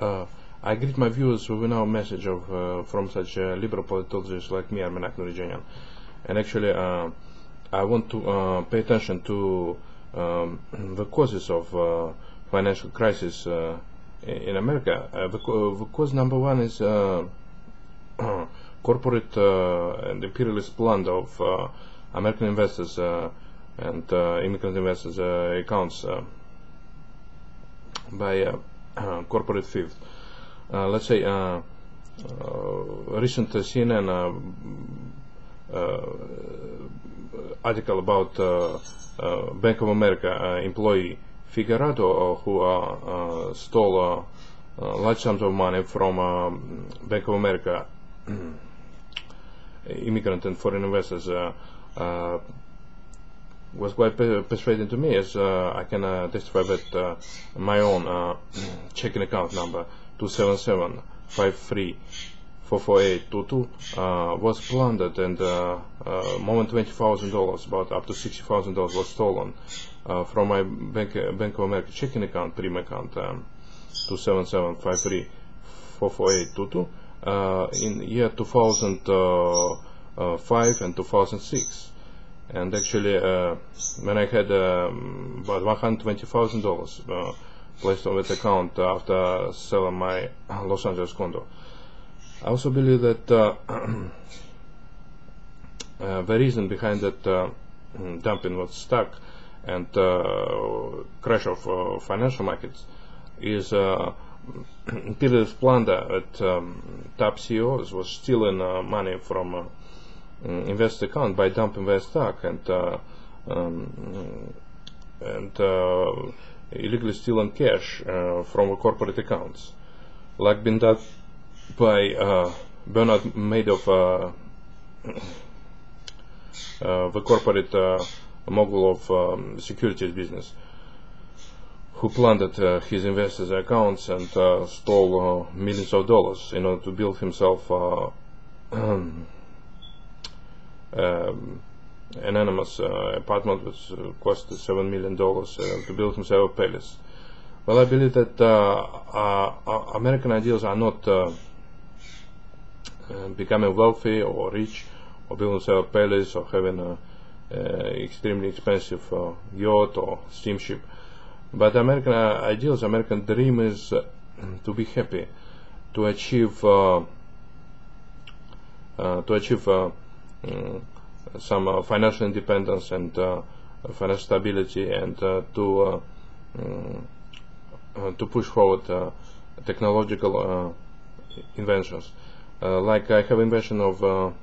I greet my viewers with now a message of from such liberal politologists like me, Armenak Nurijanyan. And actually, I want to pay attention to the causes of financial crisis in America. The cause number one is corporate and imperialist plan of American investors and immigrant investors' accounts by corporate thieves. Let's say recent CNN article about Bank of America employee Figueroa who stole large sums of money from Bank of America immigrant and foreign investors was quite persuading to me, as I can testify that my own checking account number 277-53-44822 was plundered, and more than $20,000, about up to $60,000 was stolen from my Bank of America checking account, prim account 277-53-44822 in year 2005 and 2006. And actually, when I had about $120,000 placed on that account after selling my Los Angeles condo. I also believe that the reason behind that dumping was stuck and crash of financial markets is imperialist plunder at top CEOs was stealing money from investor account by dumping their stock and illegally stealing cash from the corporate accounts, like been done by Bernard Madoff, the corporate mogul of securities business, who plundered his investors' accounts and stole millions of dollars in order to build himself anonymous apartment which cost $7 million to build himself a palace. Well, I believe that American ideals are not becoming wealthy or rich or building themselves a palace or having an extremely expensive yacht or steamship. But American ideals, American dream is to be happy, to achieve some financial independence and financial stability, and to push forward technological inventions. Like I have invention of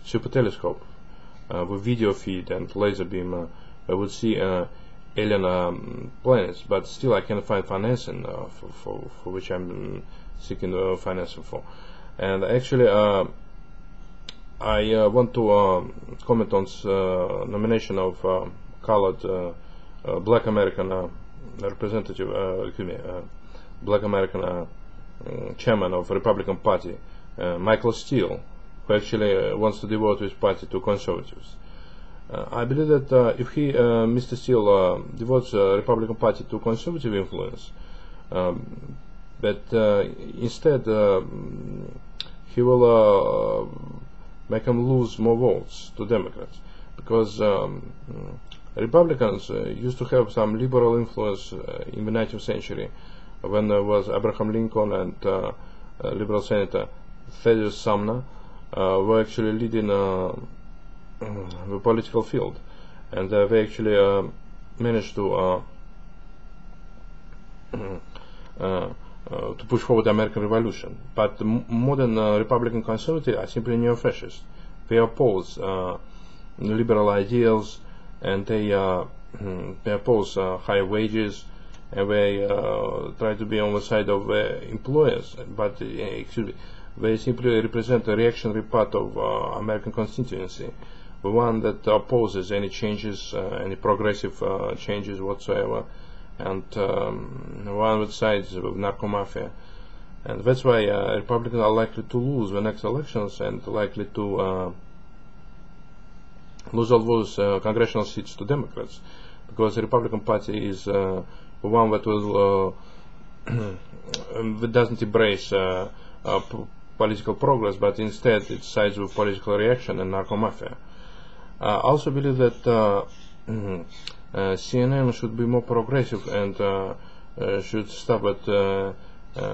super telescope with video feed and laser beam. I would see alien planets, but still I cannot find financing for which I'm seeking financing for. And actually, I want to comment on nomination of colored black American representative, black American chairman of Republican Party, Michael Steele, who actually wants to devote his party to conservatives. I believe that if he, Mr. Steele, devotes Republican Party to conservative influence, but instead he will make him lose more votes to Democrats, because Republicans used to have some liberal influence in the 19th century when there was Abraham Lincoln and liberal senator Thaddeus Sumner were actually leading the political field, and they actually managed to push forward the American Revolution. But the modern Republican conservatives are simply neo-fascists. They oppose liberal ideals, and they oppose high wages, and they try to be on the side of employers. But excuse me, they simply represent a reactionary part of American constituency, the one that opposes any changes, any progressive changes whatsoever, and one that sides with narco mafia. And that's why Republicans are likely to lose the next elections and likely to lose all those congressional seats to Democrats, because the Republican Party is the one that will doesn't embrace political progress, but instead it sides with political reaction and narco-mafia. I also believe that CNN should be more progressive and should stop at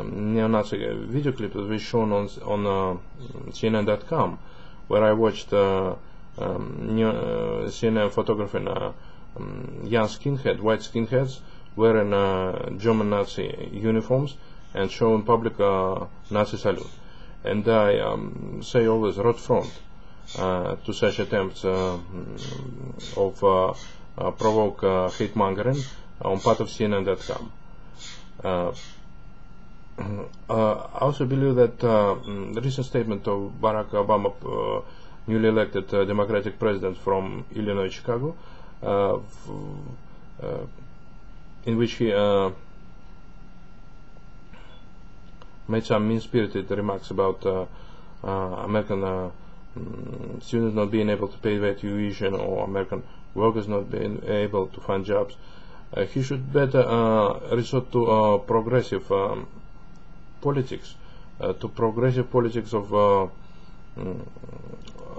neo-Nazi video clips that were shown on CNN.com, where I watched CNN photographing young white skinheads wearing German Nazi uniforms and showing public Nazi salute. And I say always "Rot front" to such attempts of provoke hate mongering on part of CNN.com. I also believe that the recent statement of Barack Obama, newly elected Democratic President from Illinois, Chicago, in which he made some mean-spirited remarks about American students not being able to pay their tuition or American workers not being able to find jobs. He should better resort to progressive politics, of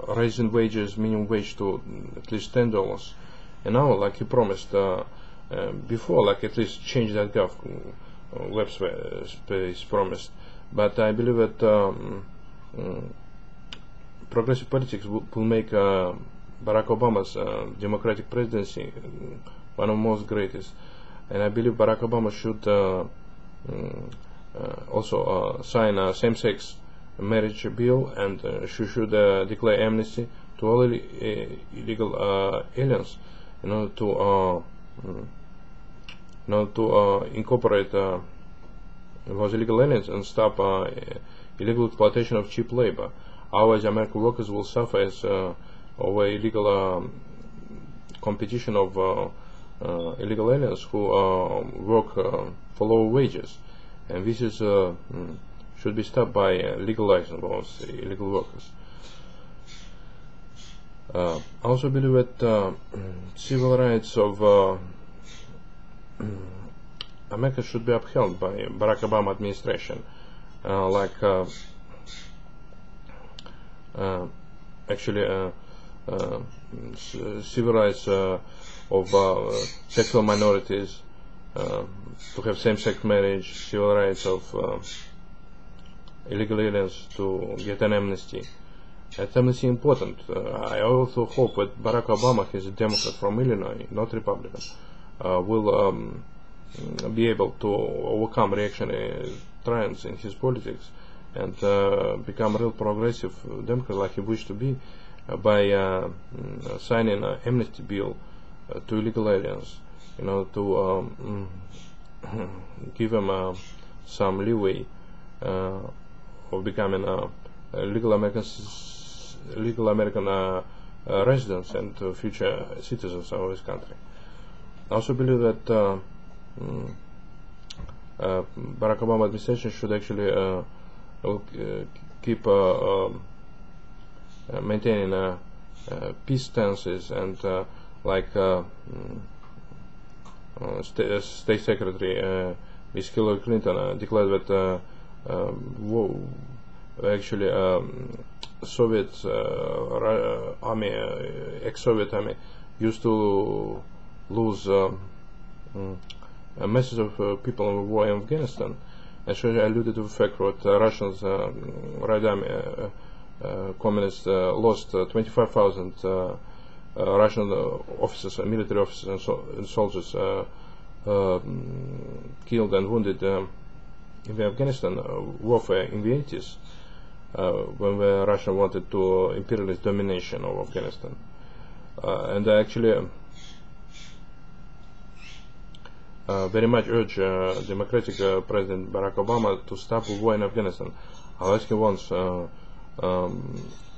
raising wages, minimum wage to at least $10 an hour, like he promised before, like at least change that web space promised. But I believe that progressive politics will make Barack Obama's Democratic presidency one of the most greatest. And I believe Barack Obama should also sign a same-sex marriage bill, and she should declare amnesty to all illegal aliens in order to incorporate those illegal aliens and stop illegal exploitation of cheap labor. Otherwise, American workers will suffer as over illegal competition of illegal aliens who work for low wages, and this is should be stopped by legalizing those illegal workers. I also believe that civil rights of America should be upheld by Barack Obama administration, civil rights of sexual minorities, to have same-sex marriage, civil rights of illegal aliens to get an amnesty. That amnesty is important. I also hope that Barack Obama, he's a Democrat from Illinois, not Republican, will be able to overcome reactionary trends in his politics and become a real progressive Democrat like he wished to be by signing an amnesty bill to illegal aliens, to give them some leeway of becoming legal American residents and future citizens of this country. I also believe that Barack Obama administration should actually keep maintaining peace stances, and State Secretary Ms. Hillary Clinton declared that Soviet army, ex-Soviet army, used to lose masses of people in the war in Afghanistan, and she alluded to the fact that Russians, Red Army, communists lost 25,000 Russian officers, military officers, and soldiers killed and wounded in the Afghanistan warfare in the 80s, when the Russia wanted to imperialist domination of Afghanistan. And I actually very much urge Democratic President Barack Obama to stop the war in Afghanistan, unless he wants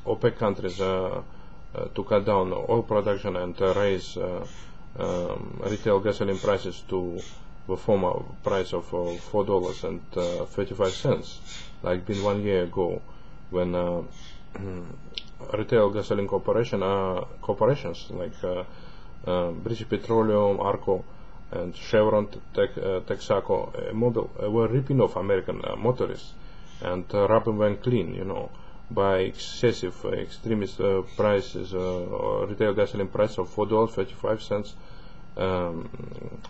OPEC countries to cut down oil production and raise retail gasoline prices to the former price of $4.35, like been 1 year ago, when retail gasoline corporations like British Petroleum, Arco, and Chevron, Texaco, Mobil were ripping off American motorists and rubbing them clean, by excessive, extremist prices, retail gasoline price of $4.35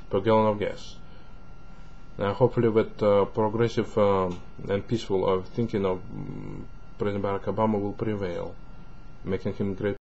per gallon of gas. Hopefully with progressive and peaceful thinking of President Barack Obama will prevail, making him great